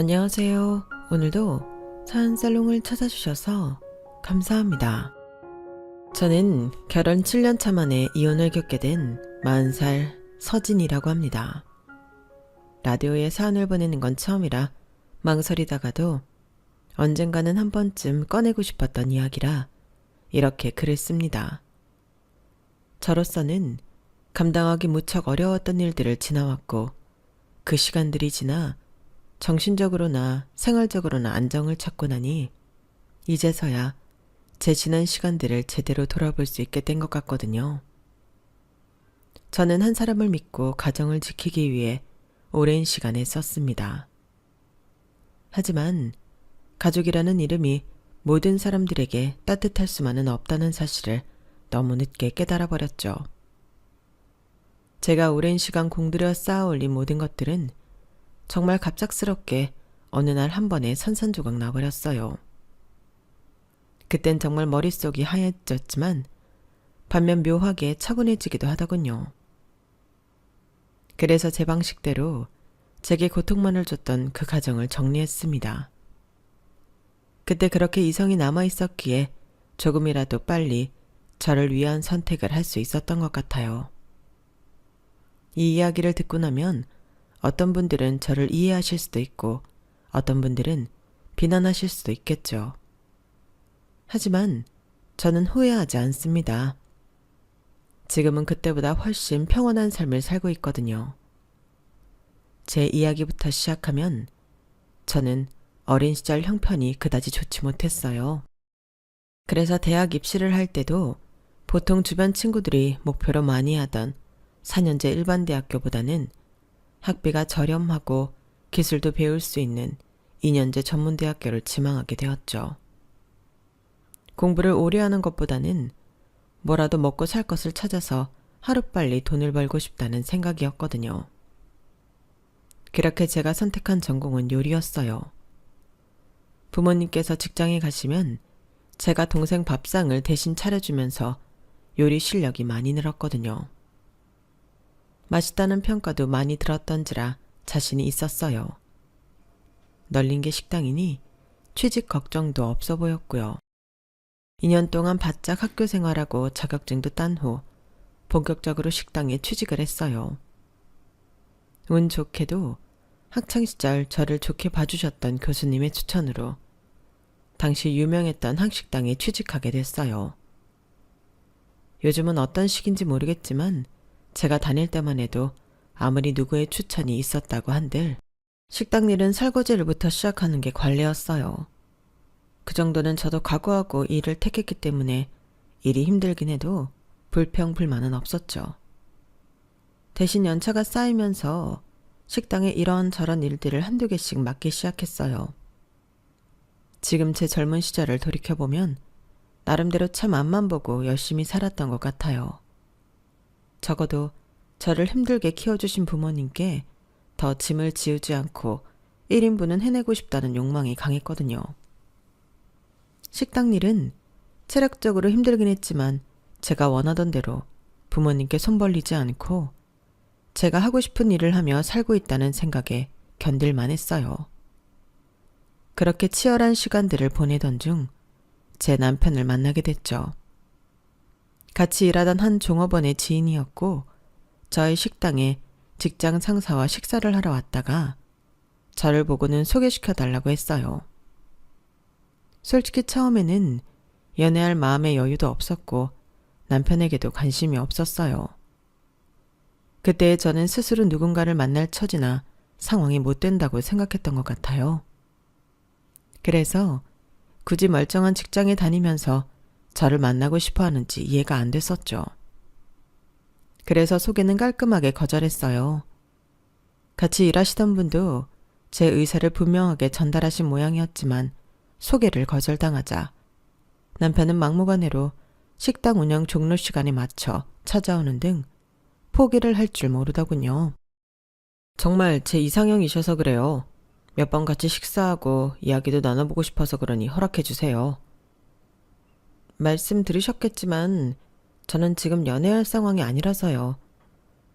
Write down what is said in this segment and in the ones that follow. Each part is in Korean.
안녕하세요. 오늘도 사연살롱을 찾아주셔서 감사합니다. 저는 결혼 7년 차 만에 이혼을 겪게 된 40살 서진이라고 합니다. 라디오에 사연을 보내는 건 처음이라 망설이다가도 언젠가는 한 번쯤 꺼내고 싶었던 이야기라 이렇게 글을 씁니다. 저로서는 감당하기 무척 어려웠던 일들을 지나왔고 그 시간들이 지나 정신적으로나 생활적으로나 안정을 찾고 나니 이제서야 제 지난 시간들을 제대로 돌아볼 수 있게 된 것 같거든요. 저는 한 사람을 믿고 가정을 지키기 위해 오랜 시간을 썼습니다. 하지만 가족이라는 이름이 모든 사람들에게 따뜻할 수만은 없다는 사실을 너무 늦게 깨달아 버렸죠. 제가 오랜 시간 공들여 쌓아 올린 모든 것들은 정말 갑작스럽게 어느 날 한 번에 산산조각 나버렸어요. 그땐 정말 머릿속이 하얘졌지만 반면 묘하게 차분해지기도 하더군요. 그래서 제 방식대로 제게 고통만을 줬던 그 가정을 정리했습니다. 그때 그렇게 이성이 남아있었기에 조금이라도 빨리 저를 위한 선택을 할 수 있었던 것 같아요. 이 이야기를 듣고 나면 어떤 분들은 저를 이해하실 수도 있고 어떤 분들은 비난하실 수도 있겠죠. 하지만 저는 후회하지 않습니다. 지금은 그때보다 훨씬 평온한 삶을 살고 있거든요. 제 이야기부터 시작하면 저는 어린 시절 형편이 그다지 좋지 못했어요. 그래서 대학 입시를 할 때도 보통 주변 친구들이 목표로 많이 하던 4년제 일반대학교보다는 학비가 저렴하고 기술도 배울 수 있는 2년제 전문대학교를 지망하게 되었죠. 공부를 오래 하는 것보다는 뭐라도 먹고 살 것을 찾아서 하루빨리 돈을 벌고 싶다는 생각이었거든요. 그렇게 제가 선택한 전공은 요리였어요. 부모님께서 직장에 가시면 제가 동생 밥상을 대신 차려주면서 요리 실력이 많이 늘었거든요. 맛있다는 평가도 많이 들었던지라 자신이 있었어요. 널린 게 식당이니 취직 걱정도 없어 보였고요. 2년 동안 바짝 학교 생활하고 자격증도 딴 후 본격적으로 식당에 취직을 했어요. 운 좋게도 학창시절 저를 좋게 봐주셨던 교수님의 추천으로 당시 유명했던 한식당에 취직하게 됐어요. 요즘은 어떤 식인지 모르겠지만 제가 다닐 때만 해도 아무리 누구의 추천이 있었다고 한들 식당 일은 설거지를부터 시작하는 게 관례였어요. 그 정도는 저도 각오하고 일을 택했기 때문에 일이 힘들긴 해도 불평 불만은 없었죠. 대신 연차가 쌓이면서 식당에 이런저런 일들을 한두 개씩 맡기 시작했어요. 지금 제 젊은 시절을 돌이켜보면 나름대로 참 앞만 보고 열심히 살았던 것 같아요. 적어도 저를 힘들게 키워주신 부모님께 더 짐을 지우지 않고 1인분은 해내고 싶다는 욕망이 강했거든요. 식당 일은 체력적으로 힘들긴 했지만 제가 원하던 대로 부모님께 손 벌리지 않고 제가 하고 싶은 일을 하며 살고 있다는 생각에 견딜만 했어요. 그렇게 치열한 시간들을 보내던 중 제 남편을 만나게 됐죠. 같이 일하던 한 종업원의 지인이었고 저희 식당에 직장 상사와 식사를 하러 왔다가 저를 보고는 소개시켜달라고 했어요. 솔직히 처음에는 연애할 마음의 여유도 없었고 남편에게도 관심이 없었어요. 그때 저는 스스로 누군가를 만날 처지나 상황이 못 된다고 생각했던 것 같아요. 그래서 굳이 멀쩡한 직장에 다니면서 저를 만나고 싶어 하는지 이해가 안 됐었죠. 그래서 소개는 깔끔하게 거절했어요. 같이 일하시던 분도 제 의사를 분명하게 전달하신 모양이었지만 소개를 거절당하자 남편은 막무가내로 식당 운영 종료 시간에 맞춰 찾아오는 등 포기를 할 줄 모르더군요. 정말 제 이상형이셔서 그래요. 몇 번 같이 식사하고 이야기도 나눠보고 싶어서 그러니 허락해주세요. 말씀 들으셨겠지만 저는 지금 연애할 상황이 아니라서요.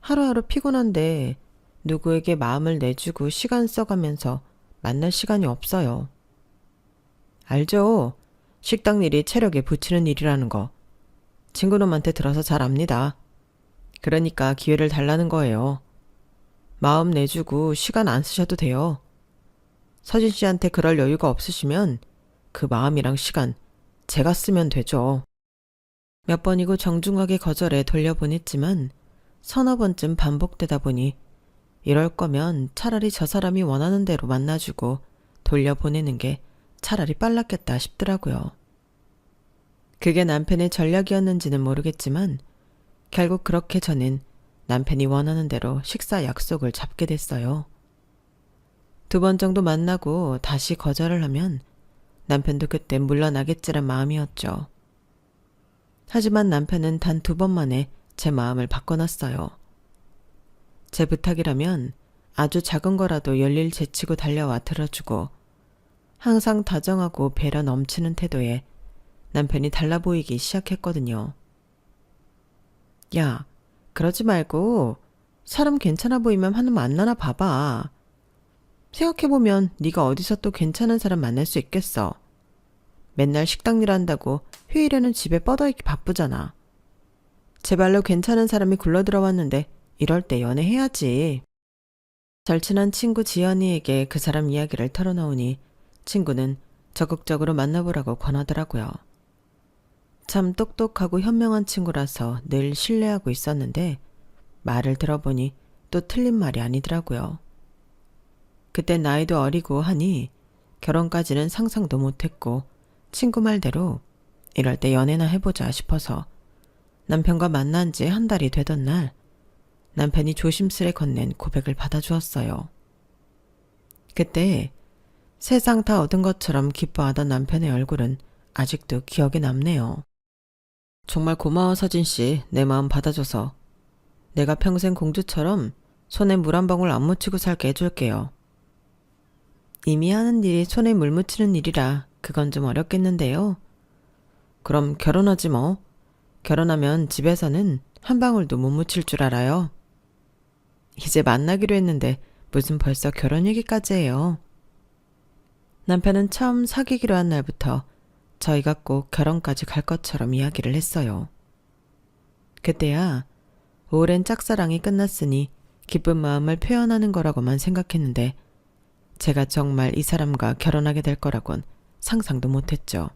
하루하루 피곤한데 누구에게 마음을 내주고 시간 써가면서 만날 시간이 없어요. 알죠? 식당 일이 체력에 부치는 일이라는 거. 친구놈한테 들어서 잘 압니다. 그러니까 기회를 달라는 거예요. 마음 내주고 시간 안 쓰셔도 돼요. 서진 씨한테 그럴 여유가 없으시면 그 마음이랑 시간 제가 쓰면 되죠. 몇 번이고 정중하게 거절해 돌려보냈지만 서너 번쯤 반복되다 보니 이럴 거면 차라리 저 사람이 원하는 대로 만나주고 돌려보내는 게 차라리 빨랐겠다 싶더라고요. 그게 남편의 전략이었는지는 모르겠지만 결국 그렇게 저는 남편이 원하는 대로 식사 약속을 잡게 됐어요. 2번 정도 만나고 다시 거절을 하면 남편도 그때 물러나겠지란 마음이었죠. 하지만 남편은 단 2번 만에 제 마음을 바꿔놨어요. 제 부탁이라면 아주 작은 거라도 열일 제치고 달려와 들어주고 항상 다정하고 배려 넘치는 태도에 남편이 달라 보이기 시작했거든요. 야, 그러지 말고 사람 괜찮아 보이면 한번 만나나 봐봐. 생각해보면 네가 어디서 또 괜찮은 사람 만날 수 있겠어. 맨날 식당 일 한다고 휴일에는 집에 뻗어있기 바쁘잖아. 제발로 괜찮은 사람이 굴러들어왔는데 이럴 때 연애해야지. 절친한 친구 지연이에게 그 사람 이야기를 털어놓으니 친구는 적극적으로 만나보라고 권하더라고요. 참 똑똑하고 현명한 친구라서 늘 신뢰하고 있었는데 말을 들어보니 또 틀린 말이 아니더라고요. 그때 나이도 어리고 하니 결혼까지는 상상도 못했고 친구 말대로 이럴 때 연애나 해보자 싶어서 남편과 만난 지 1달이 되던 날 남편이 조심스레 건넨 고백을 받아주었어요. 그때 세상 다 얻은 것처럼 기뻐하던 남편의 얼굴은 아직도 기억에 남네요. 정말 고마워 서진씨, 내 마음 받아줘서. 내가 평생 공주처럼 손에 물 한 방울 안 묻히고 살게 해줄게요. 이미 하는 일이 손에 물 묻히는 일이라 그건 좀 어렵겠는데요. 그럼 결혼하지 뭐. 결혼하면 집에서는 한 방울도 못 묻힐 줄 알아요. 이제 만나기로 했는데 무슨 벌써 결혼 얘기까지 해요. 남편은 처음 사귀기로 한 날부터 저희가 꼭 결혼까지 갈 것처럼 이야기를 했어요. 그때야 오랜 짝사랑이 끝났으니 기쁜 마음을 표현하는 거라고만 생각했는데 제가 정말 이 사람과 결혼하게 될 거라곤 상상도 못했죠.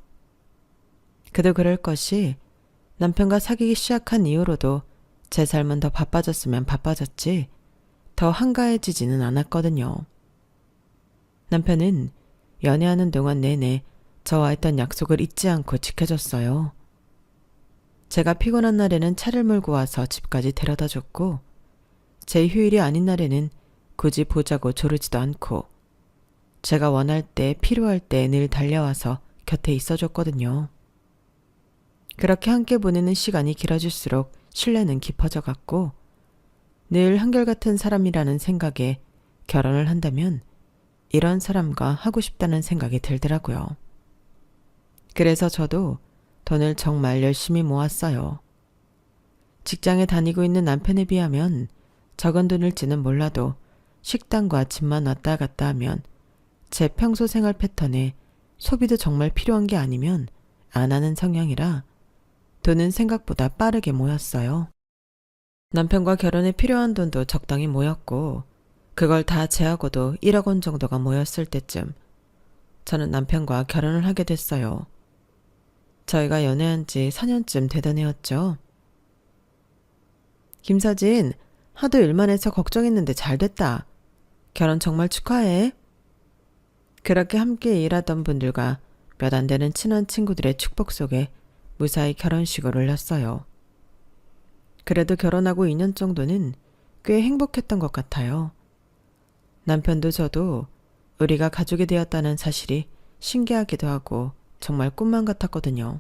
그도 그럴 것이 남편과 사귀기 시작한 이후로도 제 삶은 더 바빠졌으면 바빠졌지 더 한가해지지는 않았거든요. 남편은 연애하는 동안 내내 저와 했던 약속을 잊지 않고 지켜줬어요. 제가 피곤한 날에는 차를 몰고 와서 집까지 데려다 줬고 제 휴일이 아닌 날에는 굳이 보자고 조르지도 않고 제가 원할 때 필요할 때 늘 달려와서 곁에 있어줬거든요. 그렇게 함께 보내는 시간이 길어질수록 신뢰는 깊어져 갔고 늘 한결같은 사람이라는 생각에 결혼을 한다면 이런 사람과 하고 싶다는 생각이 들더라고요. 그래서 저도 돈을 정말 열심히 모았어요. 직장에 다니고 있는 남편에 비하면 적은 돈일지는 몰라도 식당과 집만 왔다 갔다 하면 제 평소 생활 패턴에 소비도 정말 필요한 게 아니면 안 하는 성향이라 돈은 생각보다 빠르게 모였어요. 남편과 결혼에 필요한 돈도 적당히 모였고 그걸 다 제하고도 1억 원 정도가 모였을 때쯤 저는 남편과 결혼을 하게 됐어요. 저희가 연애한 지 4년쯤 되던 해였죠. 김서진, 하도 일만 해서 걱정했는데 잘 됐다. 결혼 정말 축하해. 그렇게 함께 일하던 분들과 몇 안 되는 친한 친구들의 축복 속에 무사히 결혼식을 올렸어요. 그래도 결혼하고 2년 정도는 꽤 행복했던 것 같아요. 남편도 저도 우리가 가족이 되었다는 사실이 신기하기도 하고 정말 꿈만 같았거든요.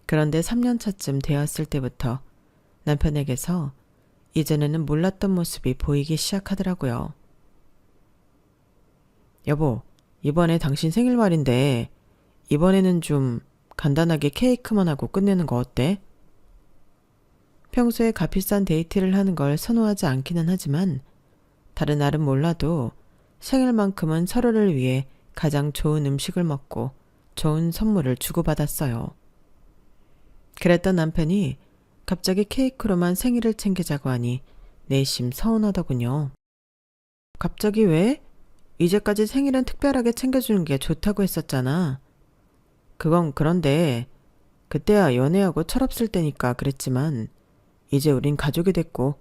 그런데 3년 차쯤 되었을 때부터 남편에게서 이전에는 몰랐던 모습이 보이기 시작하더라고요. 여보, 이번에 당신 생일 말인데 이번에는 좀 간단하게 케이크만 하고 끝내는 거 어때? 평소에 값비싼 데이트를 하는 걸 선호하지 않기는 하지만 다른 날은 몰라도 생일만큼은 서로를 위해 가장 좋은 음식을 먹고 좋은 선물을 주고받았어요. 그랬던 남편이 갑자기 케이크로만 생일을 챙기자고 하니 내심 서운하더군요. 갑자기 왜? 이제까지 생일은 특별하게 챙겨주는 게 좋다고 했었잖아. 그건 그런데 그때야 연애하고 철없을 때니까 그랬지만 이제 우린 가족이 됐고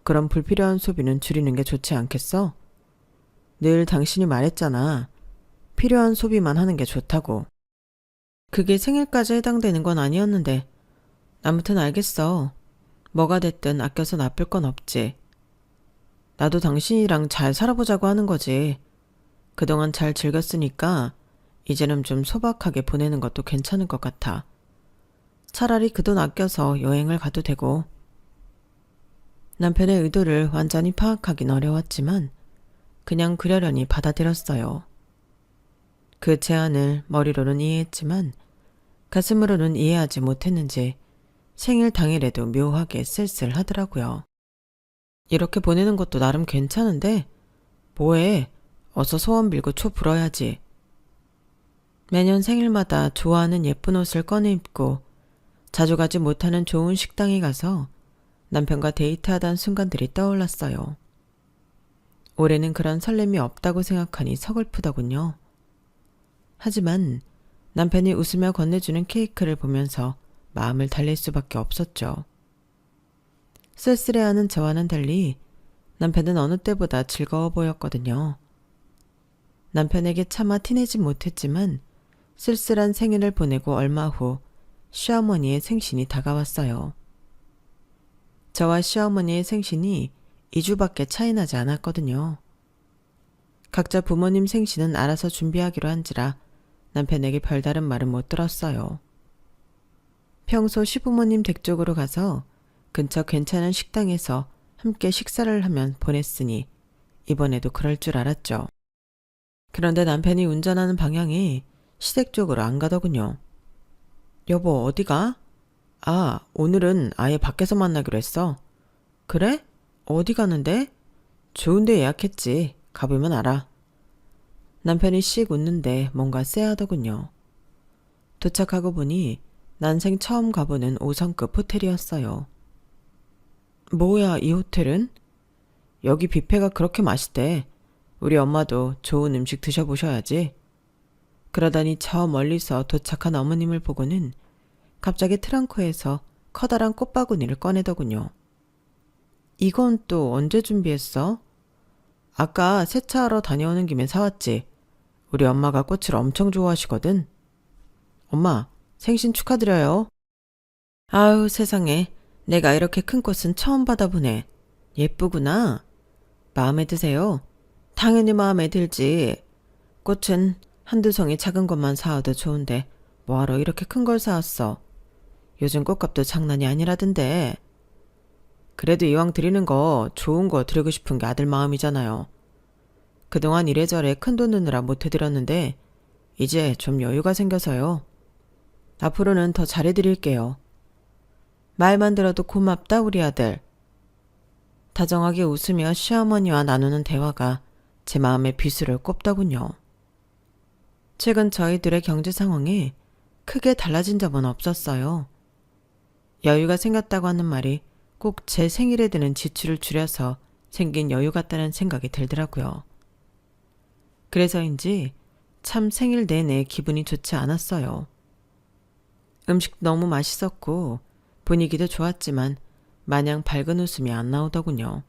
그런 불필요한 소비는 줄이는 게 좋지 않겠어? 늘 당신이 말했잖아. 필요한 소비만 하는 게 좋다고. 그게 생일까지 해당되는 건 아니었는데 아무튼 알겠어. 뭐가 됐든 아껴서 나쁠 건 없지. 나도 당신이랑 잘 살아보자고 하는 거지. 그동안 잘 즐겼으니까 이제는 좀 소박하게 보내는 것도 괜찮을 것 같아. 차라리 그 돈 아껴서 여행을 가도 되고. 남편의 의도를 완전히 파악하긴 어려웠지만 그냥 그러려니 받아들였어요. 그 제안을 머리로는 이해했지만 가슴으로는 이해하지 못했는지 생일 당일에도 묘하게 쓸쓸하더라고요. 이렇게 보내는 것도 나름 괜찮은데 뭐해? 어서 소원 빌고 초 불어야지. 매년 생일마다 좋아하는 예쁜 옷을 꺼내 입고 자주 가지 못하는 좋은 식당에 가서 남편과 데이트하던 순간들이 떠올랐어요. 올해는 그런 설렘이 없다고 생각하니 서글프더군요. 하지만 남편이 웃으며 건네주는 케이크를 보면서 마음을 달랠 수밖에 없었죠. 쓸쓸해하는 저와는 달리 남편은 어느 때보다 즐거워 보였거든요. 남편에게 차마 티내지 못했지만 쓸쓸한 생일을 보내고 얼마 후 시어머니의 생신이 다가왔어요. 저와 시어머니의 생신이 2주밖에 차이 나지 않았거든요. 각자 부모님 생신은 알아서 준비하기로 한지라 남편에게 별다른 말은 못 들었어요. 평소 시부모님 댁 쪽으로 가서 근처 괜찮은 식당에서 함께 식사를 하면 보냈으니 이번에도 그럴 줄 알았죠. 그런데 남편이 운전하는 방향이 시댁 쪽으로 안 가더군요. 여보, 어디가? 아, 오늘은 아예 밖에서 만나기로 했어. 그래? 어디 가는데? 좋은데 예약했지. 가보면 알아. 남편이 씩 웃는데 뭔가 쎄하더군요. 도착하고 보니 난생 처음 가보는 5성급 호텔이었어요. 뭐야, 이 호텔은? 여기 뷔페가 그렇게 맛있대. 우리 엄마도 좋은 음식 드셔보셔야지. 그러다니 저 멀리서 도착한 어머님을 보고는 갑자기 트렁크에서 커다란 꽃바구니를 꺼내더군요. 이건 또 언제 준비했어? 아까 세차하러 다녀오는 김에 사왔지. 우리 엄마가 꽃을 엄청 좋아하시거든. 엄마, 생신 축하드려요. 아유, 세상에. 내가 이렇게 큰 꽃은 처음 받아보네. 예쁘구나. 마음에 드세요? 당연히 마음에 들지. 꽃은 한두 송이 작은 것만 사와도 좋은데 뭐하러 이렇게 큰 걸 사왔어. 요즘 꽃값도 장난이 아니라던데. 그래도 이왕 드리는 거 좋은 거 드리고 싶은 게 아들 마음이잖아요. 그동안 이래저래 큰돈 드느라 못 해드렸는데 이제 좀 여유가 생겨서요. 앞으로는 더 잘해드릴게요. 말만 들어도 고맙다 우리 아들. 다정하게 웃으며 시어머니와 나누는 대화가 제 마음에 비수를 꼽더군요. 최근 저희들의 경제 상황이 크게 달라진 점은 없었어요. 여유가 생겼다고 하는 말이 꼭 제 생일에 드는 지출을 줄여서 생긴 여유 같다는 생각이 들더라고요. 그래서인지 참 생일 내내 기분이 좋지 않았어요. 음식도 너무 맛있었고 분위기도 좋았지만 마냥 밝은 웃음이 안 나오더군요.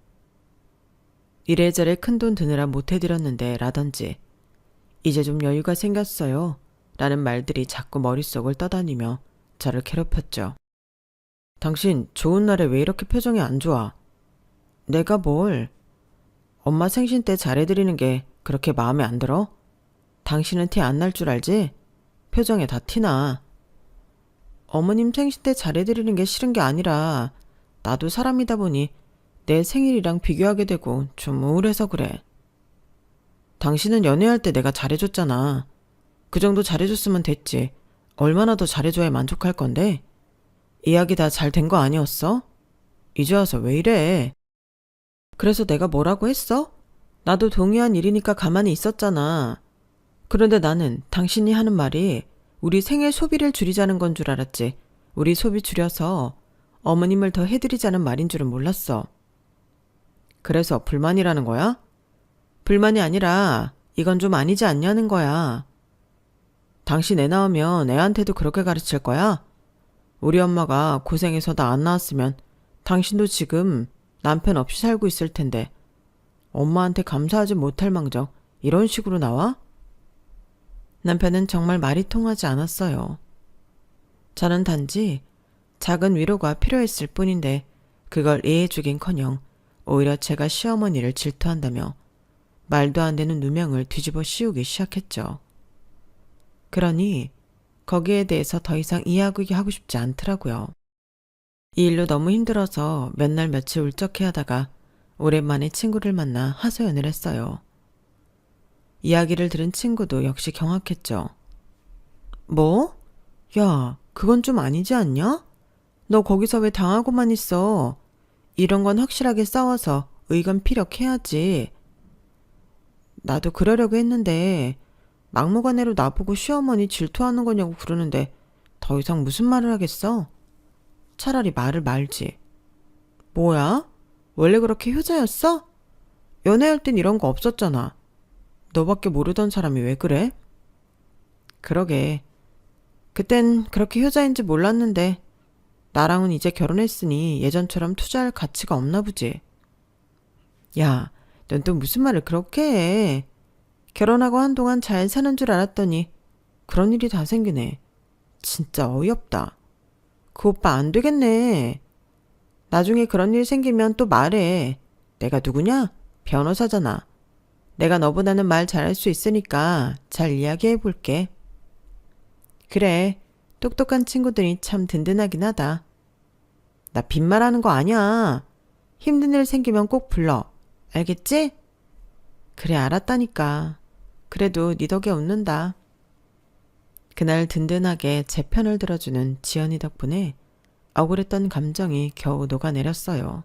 이래저래 큰돈 드느라 못 해드렸는데 라든지 이제 좀 여유가 생겼어요 라는 말들이 자꾸 머릿속을 떠다니며 저를 괴롭혔죠. 당신 좋은 날에 왜 이렇게 표정이 안 좋아? 내가 뭘? 엄마 생신 때 잘해드리는 게 그렇게 마음에 안 들어? 당신은 티 안 날 줄 알지? 표정에 다 티나. 어머님 생신 때 잘해드리는 게 싫은 게 아니라 나도 사람이다 보니 내 생일이랑 비교하게 되고 좀 우울해서 그래. 당신은 연애할 때 내가 잘해줬잖아. 그 정도 잘해줬으면 됐지. 얼마나 더 잘해줘야 만족할 건데? 이야기 다 잘 된 거 아니었어? 이제 와서 왜 이래? 그래서 내가 뭐라고 했어? 나도 동의한 일이니까 가만히 있었잖아. 그런데 나는 당신이 하는 말이 우리 생일 소비를 줄이자는 건 줄 알았지. 우리 소비 줄여서 어머님을 더 해드리자는 말인 줄은 몰랐어. 그래서 불만이라는 거야? 불만이 아니라 이건 좀 아니지 않냐는 거야. 당신 애 낳으면 애한테도 그렇게 가르칠 거야? 우리 엄마가 고생해서 나 안 낳았으면 당신도 지금 남편 없이 살고 있을 텐데 엄마한테 감사하지 못할 망정 이런 식으로 나와? 남편은 정말 말이 통하지 않았어요. 저는 단지 작은 위로가 필요했을 뿐인데 그걸 이해해주긴커녕 오히려 제가 시어머니를 질투한다며 말도 안 되는 누명을 뒤집어 씌우기 시작했죠. 그러니 거기에 대해서 더 이상 이야기하고 싶지 않더라고요. 이 일로 너무 힘들어서 몇 날 며칠 울적해 하다가 오랜만에 친구를 만나 하소연을 했어요. 이야기를 들은 친구도 역시 경악했죠. 뭐? 야, 그건 좀 아니지 않냐? 너 거기서 왜 당하고만 있어? 이런 건 확실하게 싸워서 의견 피력해야지. 나도 그러려고 했는데 막무가내로 나보고 시어머니 질투하는 거냐고 그러는데 더 이상 무슨 말을 하겠어? 차라리 말을 말지. 뭐야? 원래 그렇게 효자였어? 연애할 땐 이런 거 없었잖아. 너밖에 모르던 사람이 왜 그래? 그러게. 그땐 그렇게 효자인지 몰랐는데 나랑은 이제 결혼했으니 예전처럼 투자할 가치가 없나 보지. 야, 넌 또 무슨 말을 그렇게 해. 결혼하고 한동안 잘 사는 줄 알았더니 그런 일이 다 생기네. 진짜 어이없다. 그 오빠 안 되겠네. 나중에 그런 일 생기면 또 말해. 내가 누구냐? 변호사잖아. 내가 너보다는 말 잘할 수 있으니까 잘 이야기해 볼게. 그래, 똑똑한 친구들이 참 든든하긴 하다. 나 빈말하는 거 아니야. 힘든 일 생기면 꼭 불러. 알겠지? 그래, 알았다니까. 그래도 네 덕에 웃는다. 그날 든든하게 제 편을 들어주는 지연이 덕분에 억울했던 감정이 겨우 녹아내렸어요.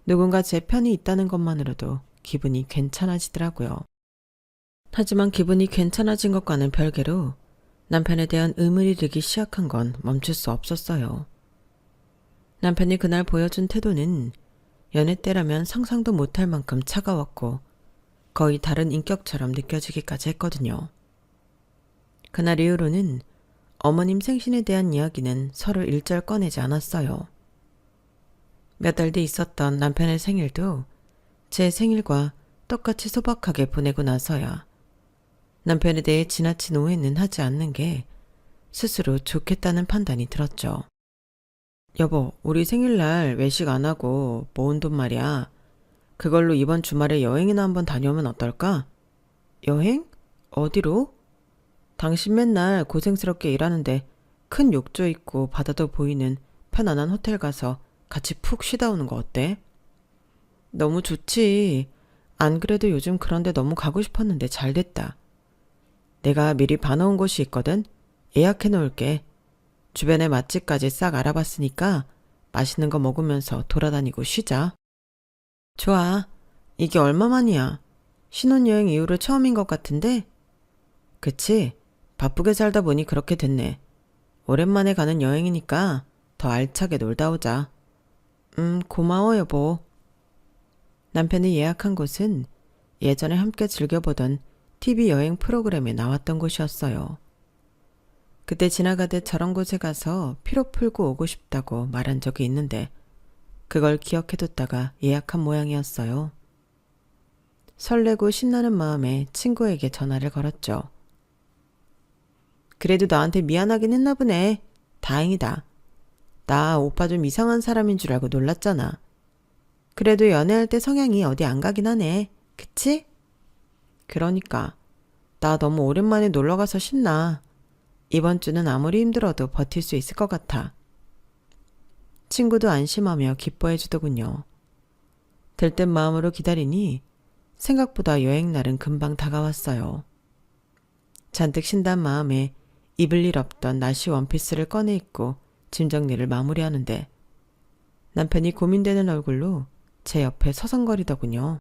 누군가 제 편이 있다는 것만으로도 기분이 괜찮아지더라고요. 하지만 기분이 괜찮아진 것과는 별개로 남편에 대한 의문이 들기 시작한 건 멈출 수 없었어요. 남편이 그날 보여준 태도는 연애 때라면 상상도 못할 만큼 차가웠고 거의 다른 인격처럼 느껴지기까지 했거든요. 그날 이후로는 어머님 생신에 대한 이야기는 서로 일절 꺼내지 않았어요. 몇 달 뒤 있었던 남편의 생일도 제 생일과 똑같이 소박하게 보내고 나서야 남편에 대해 지나친 오해는 하지 않는 게 스스로 좋겠다는 판단이 들었죠. 여보, 우리 생일날 외식 안 하고 모은 돈 말이야. 그걸로 이번 주말에 여행이나 한번 다녀오면 어떨까? 여행? 어디로? 당신 맨날 고생스럽게 일하는데 큰 욕조 있고 바다도 보이는 편안한 호텔 가서 같이 푹 쉬다 오는 거 어때? 너무 좋지. 안 그래도 요즘 그런데 너무 가고 싶었는데 잘 됐다. 내가 미리 봐놓은 곳이 있거든. 예약해 놓을게. 주변의 맛집까지 싹 알아봤으니까 맛있는 거 먹으면서 돌아다니고 쉬자. 좋아. 이게 얼마만이야? 신혼여행 이후로 처음인 것 같은데? 그치? 바쁘게 살다 보니 그렇게 됐네. 오랜만에 가는 여행이니까 더 알차게 놀다 오자. 고마워 여보. 남편이 예약한 곳은 예전에 함께 즐겨보던 TV 여행 프로그램에 나왔던 곳이었어요. 그때 지나가듯 저런 곳에 가서 피로 풀고 오고 싶다고 말한 적이 있는데 그걸 기억해뒀다가 예약한 모양이었어요. 설레고 신나는 마음에 친구에게 전화를 걸었죠. 그래도 나한테 미안하긴 했나 보네. 다행이다. 나 오빠 좀 이상한 사람인 줄 알고 놀랐잖아. 그래도 연애할 때 성향이 어디 안 가긴 하네. 그치? 그러니까 나 너무 오랜만에 놀러가서 신나. 이번 주는 아무리 힘들어도 버틸 수 있을 것 같아. 친구도 안심하며 기뻐해 주더군요. 들뜬 마음으로 기다리니 생각보다 여행날은 금방 다가왔어요. 잔뜩 신단 마음에 입을 일 없던 나시 원피스를 꺼내 입고 짐 정리를 마무리하는데 남편이 고민되는 얼굴로 제 옆에 서성거리더군요.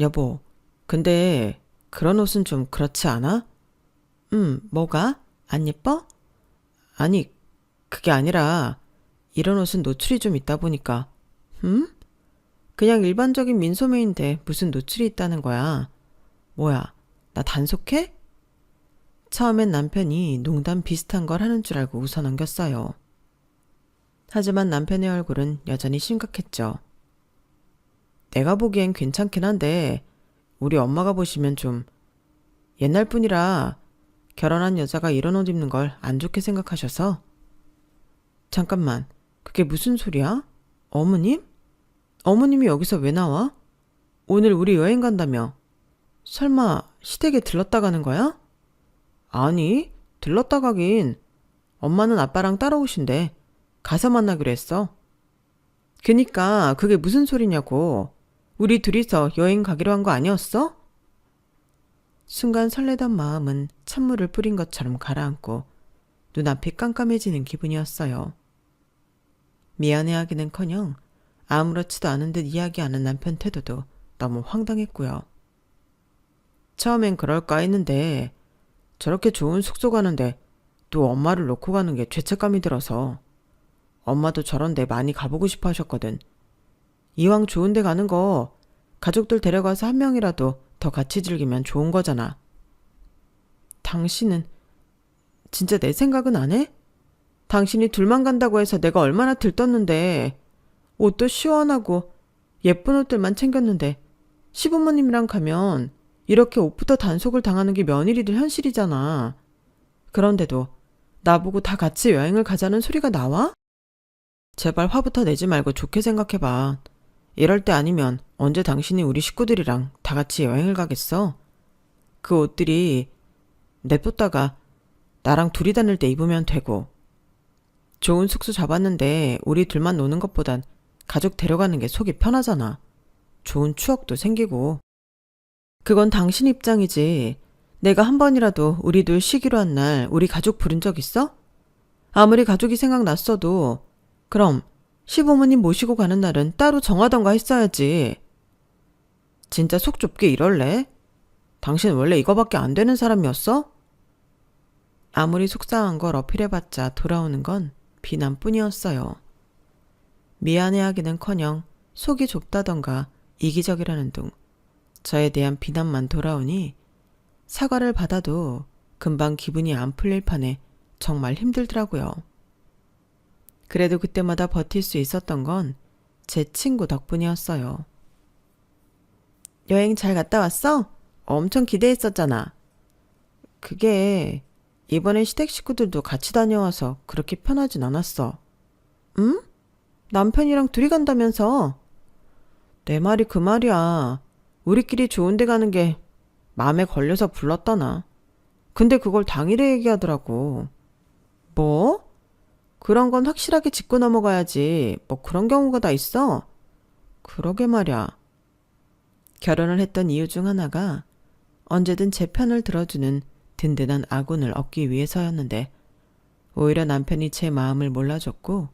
여보, 근데 그런 옷은 좀 그렇지 않아? 뭐가? 안 예뻐? 아니, 그게 아니라 이런 옷은 노출이 좀 있다 보니까. 그냥 일반적인 민소매인데 무슨 노출이 있다는 거야. 뭐야, 나 단속해? 처음엔 남편이 농담 비슷한 걸 하는 줄 알고 웃어 넘겼어요. 하지만 남편의 얼굴은 여전히 심각했죠. 내가 보기엔 괜찮긴 한데 우리 엄마가 보시면 좀 옛날 분이라 결혼한 여자가 이런 옷 입는 걸 안 좋게 생각하셔서. 잠깐만, 그게 무슨 소리야? 어머님? 어머님이 여기서 왜 나와? 오늘 우리 여행 간다며? 설마 시댁에 들렀다 가는 거야? 아니, 들렀다 가긴. 엄마는 아빠랑 따라오신대. 가서 만나기로 했어. 그니까 그게 무슨 소리냐고. 우리 둘이서 여행 가기로 한 거 아니었어? 순간 설레던 마음은 찬물을 뿌린 것처럼 가라앉고 눈앞이 깜깜해지는 기분이었어요. 미안해하기는커녕 아무렇지도 않은 듯 이야기하는 남편 태도도 너무 황당했고요. 처음엔 그럴까 했는데 저렇게 좋은 숙소 가는데 또 엄마를 놓고 가는 게 죄책감이 들어서. 엄마도 저런 데 많이 가보고 싶어 하셨거든. 이왕 좋은 데 가는 거 가족들 데려가서 한 명이라도 더 같이 즐기면 좋은 거잖아. 당신은 진짜 내 생각은 안 해? 당신이 둘만 간다고 해서 내가 얼마나 들떴는데, 옷도 시원하고 예쁜 옷들만 챙겼는데 시부모님이랑 가면 이렇게 옷부터 단속을 당하는 게 며느리들 현실이잖아. 그런데도 나보고 다 같이 여행을 가자는 소리가 나와? 제발 화부터 내지 말고 좋게 생각해봐. 이럴 때 아니면 언제 당신이 우리 식구들이랑 다 같이 여행을 가겠어? 그 옷들이 냅뒀다가 나랑 둘이 다닐 때 입으면 되고. 좋은 숙소 잡았는데 우리 둘만 노는 것보단 가족 데려가는 게 속이 편하잖아. 좋은 추억도 생기고. 그건 당신 입장이지. 내가 한 번이라도 우리 둘 쉬기로 한 날 우리 가족 부른 적 있어? 아무리 가족이 생각났어도 그럼 시부모님 모시고 가는 날은 따로 정하던가 했어야지. 진짜 속 좁게 이럴래? 당신 원래 이거밖에 안 되는 사람이었어? 아무리 속상한 걸 어필해봤자 돌아오는 건 비난뿐이었어요. 미안해하기는커녕 속이 좁다던가 이기적이라는 둥 저에 대한 비난만 돌아오니 사과를 받아도 금방 기분이 안 풀릴 판에 정말 힘들더라고요. 그래도 그때마다 버틸 수 있었던 건 제 친구 덕분이었어요. 여행 잘 갔다 왔어? 엄청 기대했었잖아. 그게 이번에 시댁 식구들도 같이 다녀와서 그렇게 편하진 않았어. 응? 남편이랑 둘이 간다면서? 내 말이 그 말이야. 우리끼리 좋은 데 가는 게 마음에 걸려서 불렀다나. 근데 그걸 당일에 얘기하더라고. 뭐? 그런 건 확실하게 짚고 넘어가야지. 뭐 그런 경우가 다 있어? 그러게 말야. 결혼을 했던 이유 중 하나가 언제든 제 편을 들어주는 든든한 아군을 얻기 위해서였는데 오히려 남편이 제 마음을 몰라줬고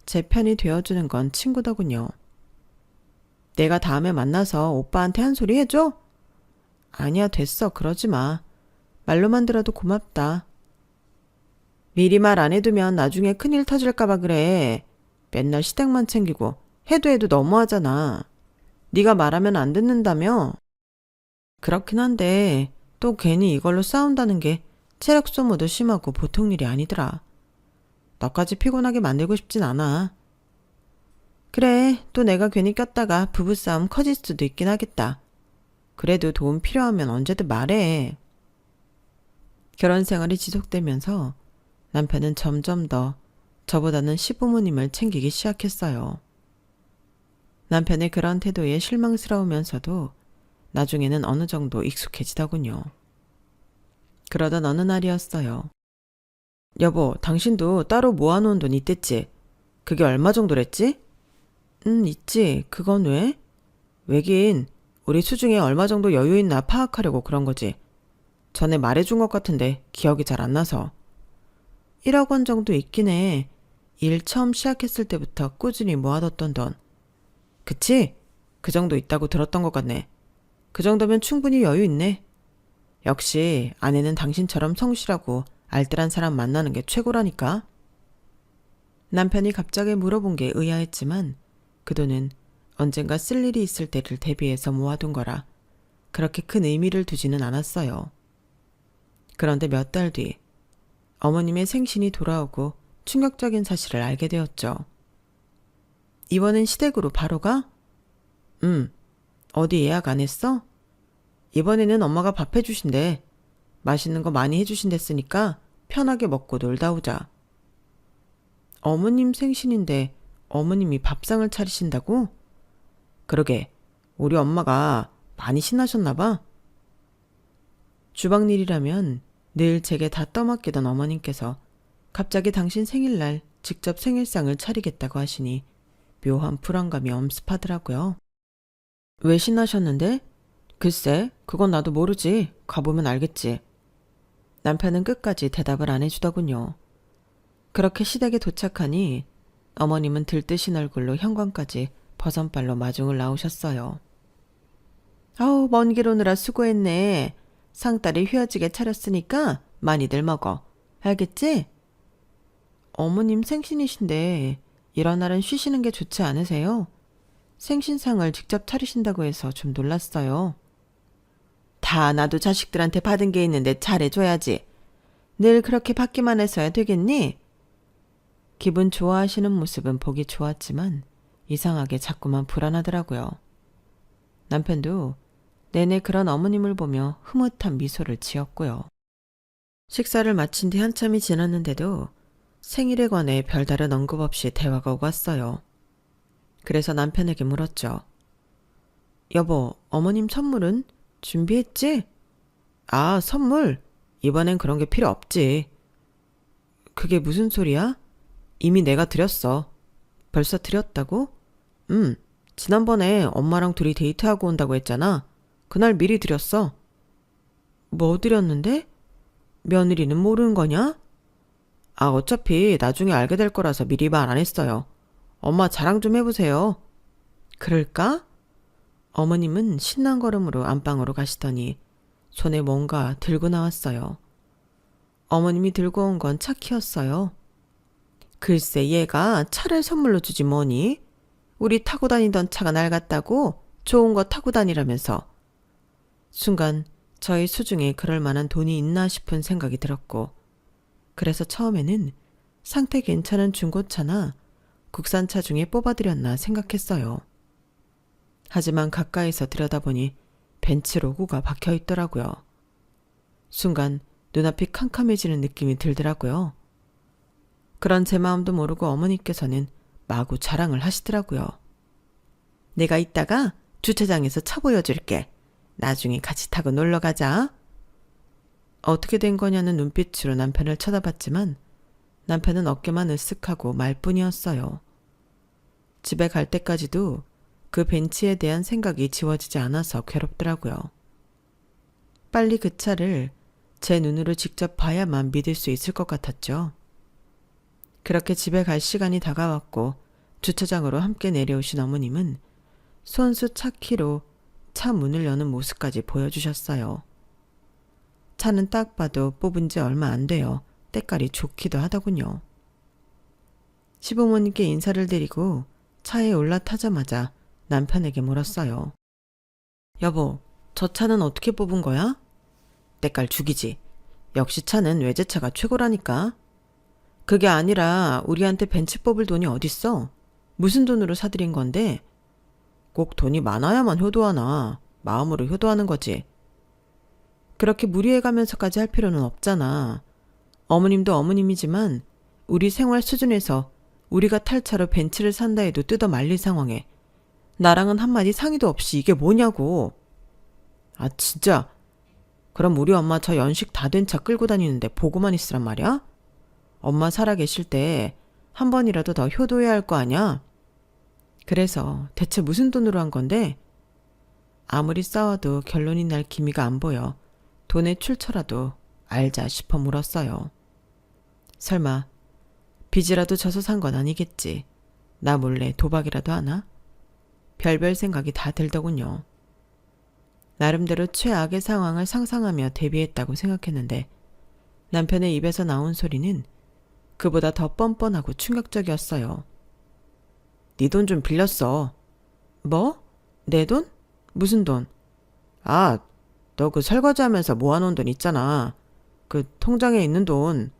제 편이 되어주는 건 친구더군요. 내가 다음에 만나서 오빠한테 한 소리 해줘? 아니야, 됐어. 그러지 마. 말로만 들어도 고맙다. 미리 말 안 해두면 나중에 큰일 터질까봐 그래. 맨날 시댁만 챙기고 해도 너무하잖아. 네가 말하면 안 듣는다며? 그렇긴 한데 또 괜히 이걸로 싸운다는 게 체력 소모도 심하고 보통 일이 아니더라. 너까지 피곤하게 만들고 싶진 않아. 그래, 또 내가 괜히 꼈다가 부부싸움 커질 수도 있긴 하겠다. 그래도 도움 필요하면 언제든 말해. 결혼 생활이 지속되면서 남편은 점점 더 저보다는 시부모님을 챙기기 시작했어요. 남편의 그런 태도에 실망스러우면서도 나중에는 어느 정도 익숙해지더군요. 그러던 어느 날이었어요. 여보, 당신도 따로 모아놓은 돈 있댔지? 그게 얼마 정도랬지? 있지. 그건 왜? 왜긴 우리 수중에 얼마 정도 여유 있나 파악하려고 그런 거지. 전에 말해준 것 같은데 기억이 잘 안 나서. 1억 원 정도 있긴 해. 일 처음 시작했을 때부터 꾸준히 모아뒀던 돈. 그치? 그 정도 있다고 들었던 것 같네. 그 정도면 충분히 여유 있네. 역시 아내는 당신처럼 성실하고 알뜰한 사람 만나는 게 최고라니까. 남편이 갑자기 물어본 게 의아했지만 그 돈은 언젠가 쓸 일이 있을 때를 대비해서 모아둔 거라 그렇게 큰 의미를 두지는 않았어요. 그런데 몇 달 뒤 어머님의 생신이 돌아오고 충격적인 사실을 알게 되었죠. 이번엔 시댁으로 바로 가? 어디 예약 안 했어? 이번에는 엄마가 밥 해주신대. 맛있는 거 많이 해주신댔으니까 편하게 먹고 놀다 오자. 어머님 생신인데 어머님이 밥상을 차리신다고? 그러게, 우리 엄마가 많이 신나셨나 봐. 주방 일이라면 늘 제게 다 떠맡기던 어머님께서 갑자기 당신 생일날 직접 생일상을 차리겠다고 하시니 묘한 불안감이 엄습하더라고요. 왜 신나셨는데? 글쎄, 그건 나도 모르지. 가보면 알겠지. 남편은 끝까지 대답을 안 해주더군요. 그렇게 시댁에 도착하니 어머님은 들뜨신 얼굴로 현관까지 버선발로 마중을 나오셨어요. 아우, 먼 길 오느라 수고했네. 상다리 휘어지게 차렸으니까 많이들 먹어. 알겠지? 어머님 생신이신데 이런 날은 쉬시는 게 좋지 않으세요? 생신상을 직접 차리신다고 해서 좀 놀랐어요. 다 나도 자식들한테 받은 게 있는데 잘해줘야지. 늘 그렇게 받기만 해서야 되겠니? 기분 좋아하시는 모습은 보기 좋았지만 이상하게 자꾸만 불안하더라고요. 남편도 내내 그런 어머님을 보며 흐뭇한 미소를 지었고요. 식사를 마친 뒤 한참이 지났는데도 생일에 관해 별다른 언급 없이 대화가 오갔어요. 그래서 남편에게 물었죠. 여보, 어머님 선물은 준비했지? 아, 선물? 이번엔 그런 게 필요 없지. 그게 무슨 소리야? 이미 내가 드렸어. 벌써 드렸다고? 지난번에 엄마랑 둘이 데이트하고 온다고 했잖아. 그날 미리 드렸어. 뭐 드렸는데? 며느리는 모르는 거냐? 아, 어차피 나중에 알게 될 거라서 미리 말 안 했어요. 엄마 자랑 좀 해보세요. 그럴까? 어머님은 신난 걸음으로 안방으로 가시더니 손에 뭔가 들고 나왔어요. 어머님이 들고 온 건 차키였어요. 글쎄, 얘가 차를 선물로 주지 뭐니? 우리 타고 다니던 차가 낡았다고 좋은 거 타고 다니라면서. 순간 저희 수중에 그럴 만한 돈이 있나 싶은 생각이 들었고, 그래서 처음에는 상태 괜찮은 중고차나 국산차 중에 뽑아드렸나 생각했어요. 하지만 가까이서 들여다보니 벤츠 로고가 박혀 있더라고요. 순간 눈앞이 캄캄해지는 느낌이 들더라고요. 그런 제 마음도 모르고 어머니께서는 마구 자랑을 하시더라고요. 내가 이따가 주차장에서 차 보여줄게. 나중에 같이 타고 놀러 가자. 어떻게 된 거냐는 눈빛으로 남편을 쳐다봤지만 남편은 어깨만 으쓱하고 말뿐이었어요. 집에 갈 때까지도 그 벤츠에 대한 생각이 지워지지 않아서 괴롭더라고요. 빨리 그 차를 제 눈으로 직접 봐야만 믿을 수 있을 것 같았죠. 그렇게 집에 갈 시간이 다가왔고 주차장으로 함께 내려오신 어머님은 손수 차키로 차 문을 여는 모습까지 보여주셨어요. 차는 딱 봐도 뽑은 지 얼마 안 돼요. 때깔이 좋기도 하더군요. 시부모님께 인사를 드리고 차에 올라타자마자 남편에게 물었어요. 여보, 저 차는 어떻게 뽑은 거야? 때깔 죽이지. 역시 차는 외제차가 최고라니까. 그게 아니라 우리한테 벤츠 뽑을 돈이 어딨어? 무슨 돈으로 사드린 건데? 꼭 돈이 많아야만 효도하나. 마음으로 효도하는 거지. 그렇게 무리해가면서까지 할 필요는 없잖아. 어머님도 어머님이지만 우리 생활 수준에서 우리가 탈 차로 벤츠를 산다 해도 뜯어 말릴 상황에 나랑은 한마디 상의도 없이 이게 뭐냐고. 아, 진짜. 그럼 우리 엄마 저 연식 다 된 차 끌고 다니는데 보고만 있으란 말이야? 엄마 살아계실 때 한 번이라도 더 효도해야 할 거 아냐? 그래서 대체 무슨 돈으로 한 건데? 아무리 싸워도 결론이 날 기미가 안 보여 돈의 출처라도 알자 싶어 물었어요. 설마 빚이라도 져서 산 건 아니겠지. 나 몰래 도박이라도 하나? 별별 생각이 다 들더군요. 나름대로 최악의 상황을 상상하며 대비했다고 생각했는데 남편의 입에서 나온 소리는 그보다 더 뻔뻔하고 충격적이었어요. 네 돈 좀 빌렸어. 뭐? 내 돈? 무슨 돈? 아, 너 그 설거지하면서 모아놓은 돈 있잖아. 그 통장에 있는 돈.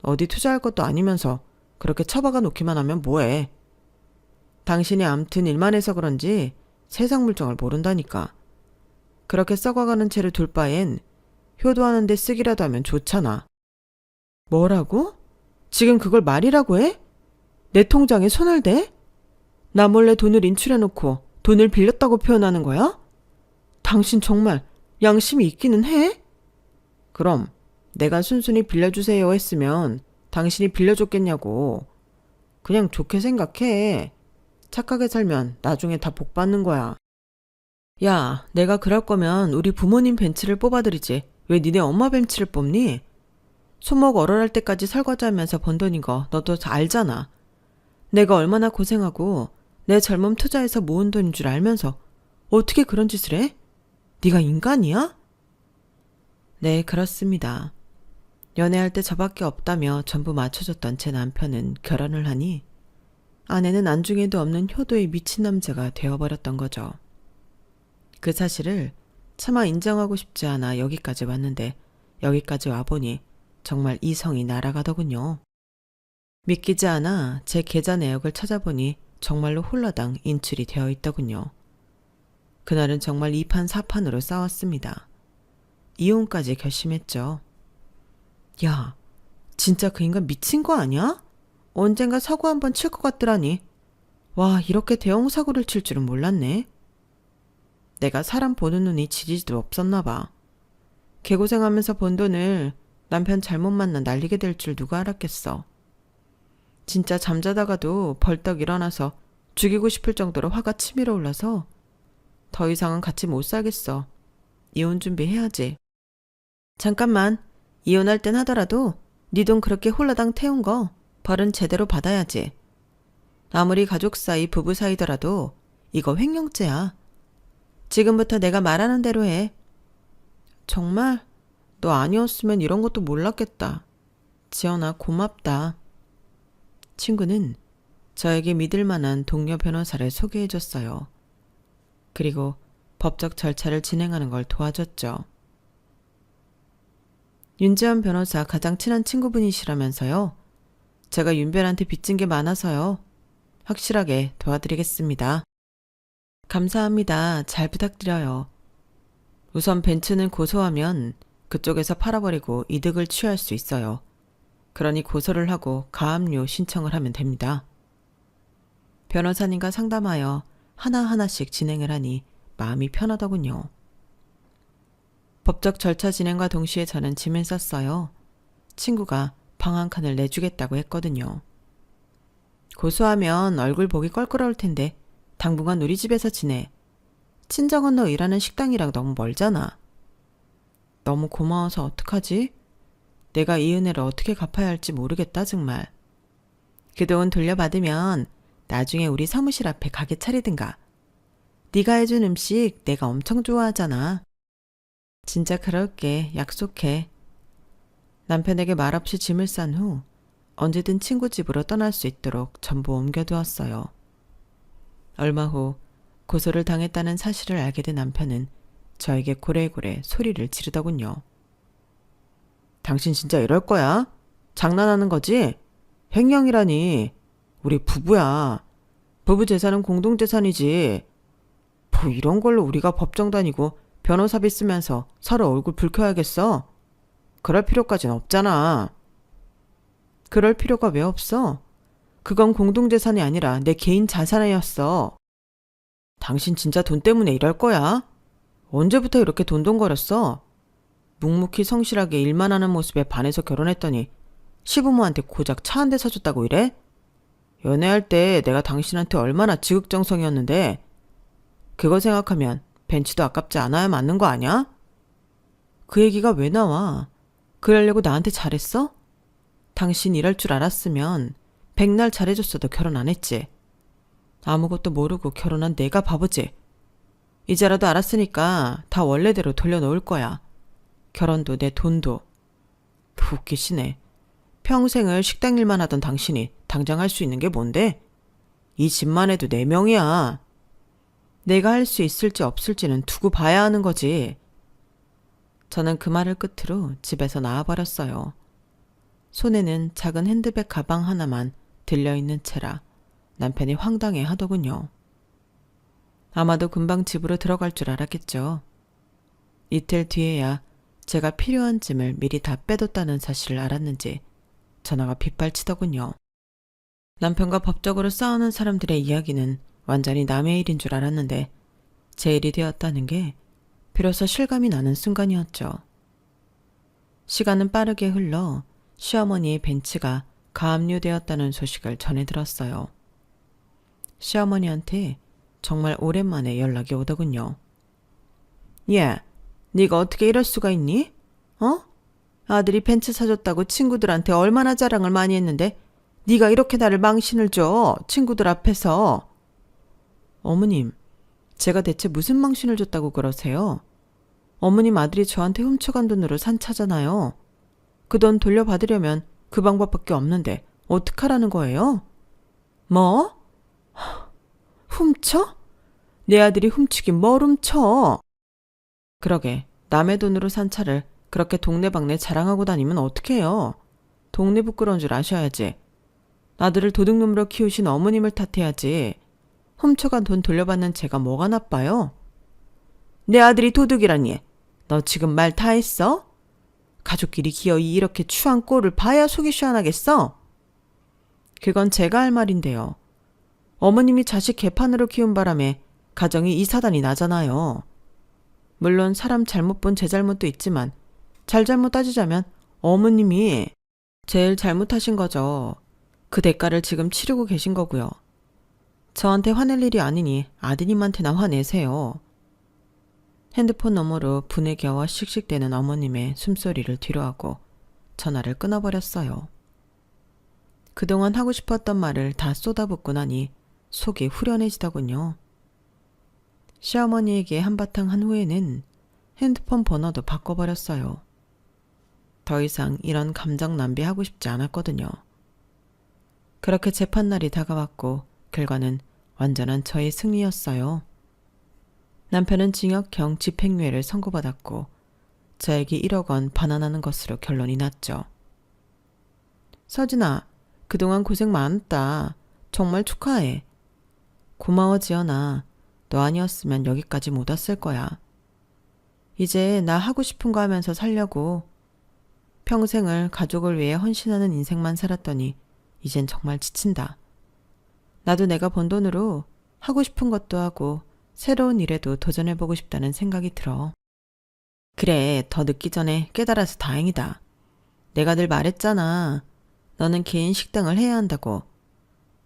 어디 투자할 것도 아니면서 그렇게 처박아 놓기만 하면 뭐해. 당신이 암튼 일만 해서 그런지 세상 물정을 모른다니까. 그렇게 썩어가는 채를 둘 바엔 효도하는 데 쓰기라도 하면 좋잖아. 뭐라고? 지금 그걸 말이라고 해? 내 통장에 손을 대? 나 몰래 돈을 인출해놓고 돈을 빌렸다고 표현하는 거야? 당신 정말 양심이 있기는 해? 그럼 내가 순순히 빌려주세요 했으면 당신이 빌려줬겠냐고. 그냥 좋게 생각해. 착하게 살면 나중에 다 복 받는 거야. 야, 내가 그럴 거면 우리 부모님 벤츠를 뽑아드리지. 왜 니네 엄마 벤츠를 뽑니? 손목 얼얼할 때까지 설거지하면서 번 돈인 거 너도 다 알잖아. 내가 얼마나 고생하고 내 젊음 투자해서 모은 돈인 줄 알면서 어떻게 그런 짓을 해? 네가 인간이야? 네, 그렇습니다. 연애할 때 저밖에 없다며 전부 맞춰줬던 제 남편은 결혼을 하니 아내는 안중에도 없는 효도에 미친 남자가 되어버렸던 거죠. 그 사실을 차마 인정하고 싶지 않아 여기까지 왔는데 여기까지 와보니 정말 이성이 날아가더군요. 믿기지 않아 제 계좌 내역을 찾아보니 정말로 홀라당 인출이 되어 있더군요. 그날은 정말 이판사판으로 싸웠습니다. 이혼까지 결심했죠. 야, 진짜 그 인간 미친 거 아니야? 언젠가 사고 한번 칠 것 같더라니. 와, 이렇게 대형 사고를 칠 줄은 몰랐네. 내가 사람 보는 눈이 지지도 없었나 봐. 개고생하면서 번 돈을 남편 잘못 만나 날리게 될 줄 누가 알았겠어. 진짜 잠자다가도 벌떡 일어나서 죽이고 싶을 정도로 화가 치밀어 올라서 더 이상은 같이 못 살겠어. 이혼 준비해야지. 잠깐만, 이혼할 땐 하더라도 네 돈 그렇게 홀라당 태운 거 벌은 제대로 받아야지. 아무리 가족 사이 부부 사이더라도 이거 횡령죄야. 지금부터 내가 말하는 대로 해. 정말? 너 아니었으면 이런 것도 몰랐겠다. 지연아, 고맙다. 친구는 저에게 믿을 만한 동료 변호사를 소개해줬어요. 그리고 법적 절차를 진행하는 걸 도와줬죠. 윤지원 변호사 가장 친한 친구분이시라면서요. 제가 윤변한테 빚진 게 많아서요. 확실하게 도와드리겠습니다. 감사합니다. 잘 부탁드려요. 우선 벤츠는 고소하면 그쪽에서 팔아버리고 이득을 취할 수 있어요. 그러니 고소를 하고 가압류 신청을 하면 됩니다. 변호사님과 상담하여 하나하나씩 진행을 하니 마음이 편하더군요. 법적 절차 진행과 동시에 저는 짐을 쌌어요. 친구가 방 한 칸을 내주겠다고 했거든요. 고소하면 얼굴 보기 껄끄러울 텐데 당분간 우리 집에서 지내. 친정 건너 일하는 식당이랑 너무 멀잖아. 너무 고마워서 어떡하지? 내가 이 은혜를 어떻게 갚아야 할지 모르겠다 정말. 그 돈 돌려받으면 나중에 우리 사무실 앞에 가게 차리든가. 네가 해준 음식 내가 엄청 좋아하잖아. 진짜 그럴게. 약속해. 남편에게 말없이 짐을 싼 후 언제든 친구 집으로 떠날 수 있도록 전부 옮겨두었어요. 얼마 후 고소를 당했다는 사실을 알게 된 남편은 저에게 고래고래 소리를 지르더군요. 당신 진짜 이럴 거야? 장난하는 거지? 횡령이라니. 우리 부부야. 부부 재산은 공동재산이지. 뭐 이런 걸로 우리가 법정 다니고 변호사비 쓰면서 서로 얼굴 붉혀야겠어? 그럴 필요까진 없잖아. 그럴 필요가 왜 없어? 그건 공동재산이 아니라 내 개인 자산이었어. 당신 진짜 돈 때문에 이럴 거야? 언제부터 이렇게 돈돈거렸어? 묵묵히 성실하게 일만 하는 모습에 반해서 결혼했더니 시부모한테 고작 차 한 대 사줬다고 이래? 연애할 때 내가 당신한테 얼마나 지극정성이었는데 그거 생각하면 벤츠도 아깝지 않아야 맞는 거 아니야? 그 얘기가 왜 나와? 그러려고 나한테 잘했어? 당신 이럴 줄 알았으면 백날 잘해줬어도 결혼 안 했지. 아무것도 모르고 결혼한 내가 바보지. 이제라도 알았으니까 다 원래대로 돌려놓을 거야. 결혼도 내 돈도. 웃기시네. 평생을 식당 일만 하던 당신이 당장 할 수 있는 게 뭔데? 이 집만 해도 4명이야. 내가 할 수 있을지 없을지는 두고 봐야 하는 거지. 저는 그 말을 끝으로 집에서 나와버렸어요. 손에는 작은 핸드백 가방 하나만 들려있는 채라 남편이 황당해 하더군요. 아마도 금방 집으로 들어갈 줄 알았겠죠. 이틀 뒤에야 제가 필요한 짐을 미리 다 빼뒀다는 사실을 알았는지 전화가 빗발치더군요. 남편과 법적으로 싸우는 사람들의 이야기는 완전히 남의 일인 줄 알았는데 제 일이 되었다는 게 비로소 실감이 나는 순간이었죠. 시간은 빠르게 흘러 시어머니의 벤츠가 가압류되었다는 소식을 전해 들었어요. 시어머니한테 정말 오랜만에 연락이 오더군요. 야, 네가 어떻게 이럴 수가 있니? 어? 아들이 벤츠 사줬다고 친구들한테 얼마나 자랑을 많이 했는데 네가 이렇게 나를 망신을 줘, 친구들 앞에서. 어머님, 제가 대체 무슨 망신을 줬다고 그러세요? 어머님 아들이 저한테 훔쳐간 돈으로 산 차잖아요. 그 돈 돌려받으려면 그 방법밖에 없는데 어떡하라는 거예요? 뭐? 훔쳐? 내 아들이 훔치긴 뭘 훔쳐? 그러게, 남의 돈으로 산 차를 그렇게 동네방네 자랑하고 다니면 어떡해요? 동네 부끄러운 줄 아셔야지. 아들을 도둑놈으로 키우신 어머님을 탓해야지. 훔쳐간 돈 돌려받는 제가 뭐가 나빠요? 내 아들이 도둑이라니. 너 지금 말 다 했어? 가족끼리 기어이 이렇게 추한 꼴을 봐야 속이 시원하겠어? 그건 제가 할 말인데요. 어머님이 자식 개판으로 키운 바람에 가정이 이 사단이 나잖아요. 물론 사람 잘못 본 제 잘못도 있지만 잘잘못 따지자면 어머님이 제일 잘못하신 거죠. 그 대가를 지금 치르고 계신 거고요. 저한테 화낼 일이 아니니 아드님한테나 화내세요. 핸드폰 너머로 분에 겨워 씩씩대는 어머님의 숨소리를 뒤로하고 전화를 끊어버렸어요. 그동안 하고 싶었던 말을 다 쏟아붓고 나니 속이 후련해지더군요. 시어머니에게 한바탕 한 후에는 핸드폰 번호도 바꿔버렸어요. 더 이상 이런 감정 낭비하고 싶지 않았거든요. 그렇게 재판날이 다가왔고 결과는 완전한 저의 승리였어요. 남편은 징역형 집행유예를 선고받았고 저에게 1억 원 반환하는 것으로 결론이 났죠. 서진아, 그동안 고생 많았다. 정말 축하해. 고마워 지연아. 너 아니었으면 여기까지 못 왔을 거야. 이제 나 하고 싶은 거 하면서 살려고. 평생을 가족을 위해 헌신하는 인생만 살았더니 이젠 정말 지친다. 나도 내가 번 돈으로 하고 싶은 것도 하고 새로운 일에도 도전해보고 싶다는 생각이 들어. 그래, 더 늦기 전에 깨달아서 다행이다. 내가 늘 말했잖아. 너는 개인 식당을 해야 한다고.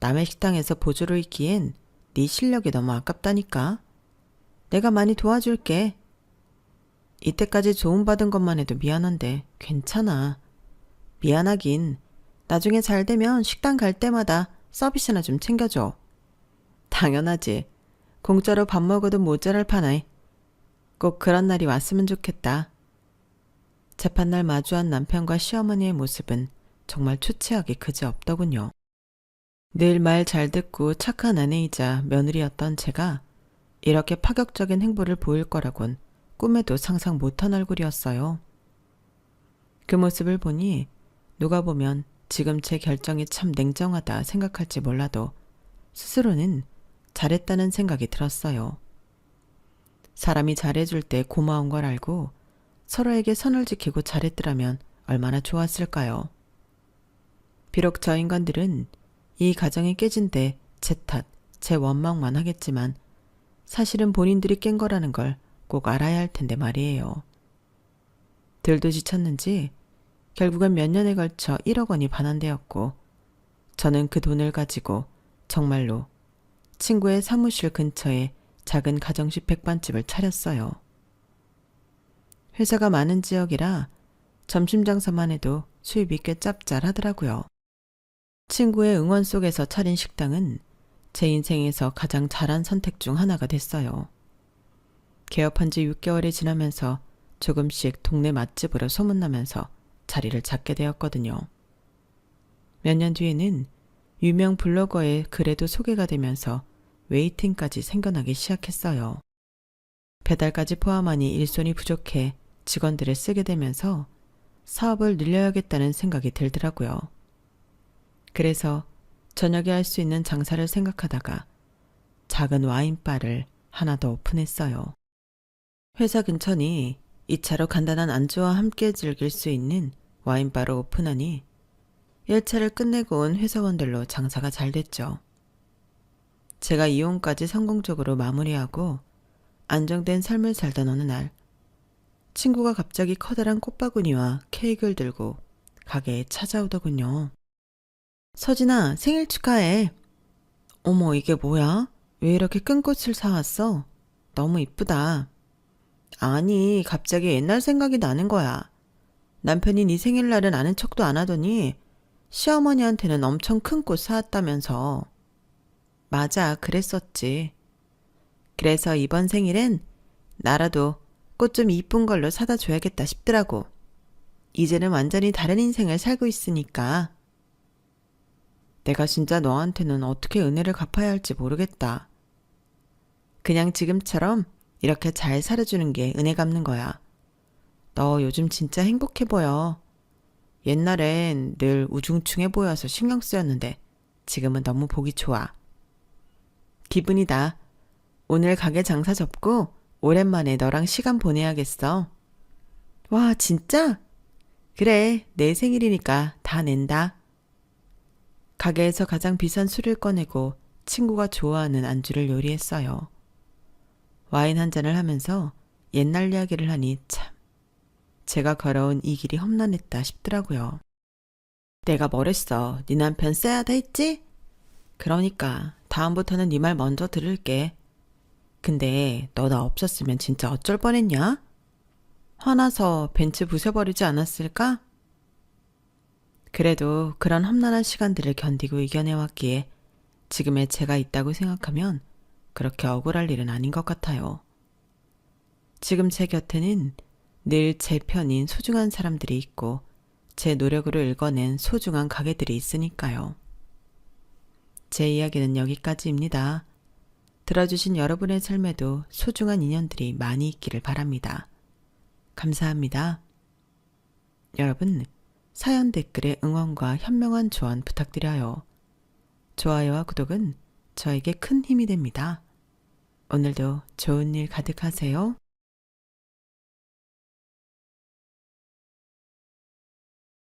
남의 식당에서 보조를 있기엔 네 실력이 너무 아깝다니까. 내가 많이 도와줄게. 이때까지 도움받은 것만 해도 미안한데 괜찮아. 미안하긴. 나중에 잘 되면 식당 갈 때마다 서비스나 좀 챙겨줘. 당연하지. 공짜로 밥 먹어도 모자랄 파나이. 꼭 그런 날이 왔으면 좋겠다. 재판날 마주한 남편과 시어머니의 모습은 정말 초췌하기 그지없더군요. 늘 말 잘 듣고 착한 아내이자 며느리였던 제가 이렇게 파격적인 행보를 보일 거라곤 꿈에도 상상 못한 얼굴이었어요. 그 모습을 보니 누가 보면 지금 제 결정이 참 냉정하다 생각할지 몰라도 스스로는 잘했다는 생각이 들었어요. 사람이 잘해줄 때 고마운 걸 알고 서로에게 선을 지키고 잘했더라면 얼마나 좋았을까요? 비록 저 인간들은 이 가정이 깨진 데 제 탓, 제 원망만 하겠지만 사실은 본인들이 깬 거라는 걸 꼭 알아야 할 텐데 말이에요. 들도 지쳤는지 결국은 몇 년에 걸쳐 1억 원이 반환되었고 저는 그 돈을 가지고 정말로 친구의 사무실 근처에 작은 가정식 백반집을 차렸어요. 회사가 많은 지역이라 점심 장사만 해도 수입이 꽤 짭짤하더라고요. 친구의 응원 속에서 차린 식당은 제 인생에서 가장 잘한 선택 중 하나가 됐어요. 개업한 지 6개월이 지나면서 조금씩 동네 맛집으로 소문나면서 자리를 잡게 되었거든요. 몇 년 뒤에는 유명 블로거의 글에도 소개가 되면서 웨이팅까지 생겨나기 시작했어요. 배달까지 포함하니 일손이 부족해 직원들을 쓰게 되면서 사업을 늘려야겠다는 생각이 들더라고요. 그래서 저녁에 할 수 있는 장사를 생각하다가 작은 와인바를 하나 더 오픈했어요. 회사 근처니 2차로 간단한 안주와 함께 즐길 수 있는 와인바를 오픈하니 1차를 끝내고 온 회사원들로 장사가 잘 됐죠. 제가 이혼까지 성공적으로 마무리하고 안정된 삶을 살던 어느 날 친구가 갑자기 커다란 꽃바구니와 케이크를 들고 가게에 찾아오더군요. 서진아, 생일 축하해. 어머, 이게 뭐야? 왜 이렇게 큰 꽃을 사왔어? 너무 이쁘다. 아니, 갑자기 옛날 생각이 나는 거야. 남편이 네 생일날은 아는 척도 안 하더니 시어머니한테는 엄청 큰 꽃 사왔다면서. 맞아, 그랬었지. 그래서 이번 생일엔 나라도 꽃 좀 이쁜 걸로 사다 줘야겠다 싶더라고. 이제는 완전히 다른 인생을 살고 있으니까. 내가 진짜 너한테는 어떻게 은혜를 갚아야 할지 모르겠다. 그냥 지금처럼 이렇게 잘 살아주는 게 은혜 갚는 거야. 너 요즘 진짜 행복해 보여. 옛날엔 늘 우중충해 보여서 신경 쓰였는데 지금은 너무 보기 좋아. 기분이다. 오늘 가게 장사 접고 오랜만에 너랑 시간 보내야겠어. 와, 진짜? 그래, 내 생일이니까 다 낸다. 가게에서 가장 비싼 술을 꺼내고 친구가 좋아하는 안주를 요리했어요. 와인 한 잔을 하면서 옛날 이야기를 하니 참, 제가 걸어온 이 길이 험난했다 싶더라고요. 내가 뭐랬어? 네 남편 쎄하다 했지? 그러니까 다음부터는 네 말 먼저 들을게. 근데 너 나 없었으면 진짜 어쩔 뻔했냐? 화나서 벤츠 부숴버리지 않았을까? 그래도 그런 험난한 시간들을 견디고 이겨내왔기에 지금의 제가 있다고 생각하면 그렇게 억울할 일은 아닌 것 같아요. 지금 제 곁에는 늘 제 편인 소중한 사람들이 있고 제 노력으로 읽어낸 소중한 가게들이 있으니까요. 제 이야기는 여기까지입니다. 들어주신 여러분의 삶에도 소중한 인연들이 많이 있기를 바랍니다. 감사합니다. 여러분, 사연 댓글에 응원과 현명한 조언 부탁드려요. 좋아요와 구독은 저에게 큰 힘이 됩니다. 오늘도 좋은 일 가득하세요.